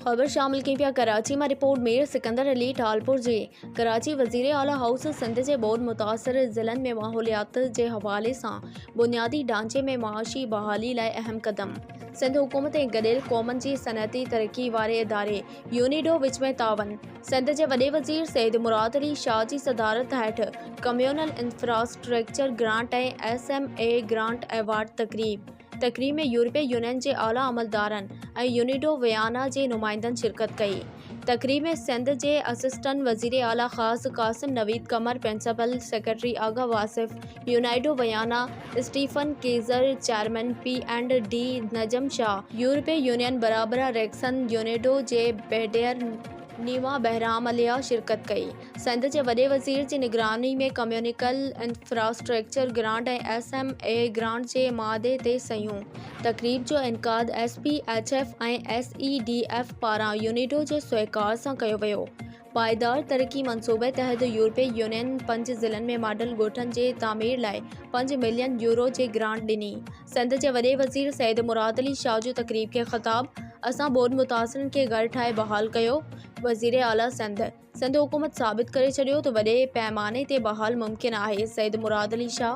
ख़बर शामिल की पिया कराची में रिपोर्ट मीर सिकंदर अली ठालपुर जी। कराची वज़ीर आला हाउस सिंध के बहुत मुतासर ज़िलन में माहौलियात के हवाले से बुनियादी ढांचे में माशी बहाली लाइ अहम कदम। सिंध हुकूमत ऐं गॾियल क़ौमनि जी सनअती तरक्की वारे इदारे यूनिडो विच में तावन। सिंध के वॾे वज़ीर सैयद मुराद अली शाह की सदारत हेठ कम्यूनल इंफ्रास्ट्रक्चर ग्रांट ऐं SMA ग्रांट एवार्ड तकरीब में यूरोपीय यूनियन के आला अमलदारन ऐं यूनिडो वियाना के नुमाइंदन शिरकत कई। तकरीब में सिंध के असिस्टेंट वज़ीर आला ख़ास Qasim Naveed Qamar, principal secretary Agha Wasif, UNIDO Vienna Stefan केजर, चेयरमैन P&D नजम शाह, यूरोपीय यूनियन बराबरा रेक्सन यूनिडो के ब्रिगेडियर नीमा बहराम अलिया शिरकत कई। सिंध के वॾे वज़ीर की निगरानी में कम्यूनिकल इंफ्रास्ट्रक्चर ग्रांट ऐं SMA ग्रांट के मादे ते सयूं। तकरीब जो इनकाद SPHF ऐं SEDF पारां यूनिडो के सहकार से कयो वियो। पायदार तरक्की मंसूबे तहत यूरोपीय यूनियन 5 ज़िलन में मॉडल ॻोठनि के तामीर लाइ 5 मिलियन यूरो के ग्रांट ॾिनी। सिंध के वॾे वज़ीर सैयद मुराद अली शाह जो तकरीब के ख़िताब, असां बोड मुतासिरन के घर ठाहे बहाल कयो। वज़ीर आला सिंध हुकूमत साबित करे छॾियो तो वॾे पैमाने ते बहाल मुमकिन आहे। सैयद मुराद अली शाह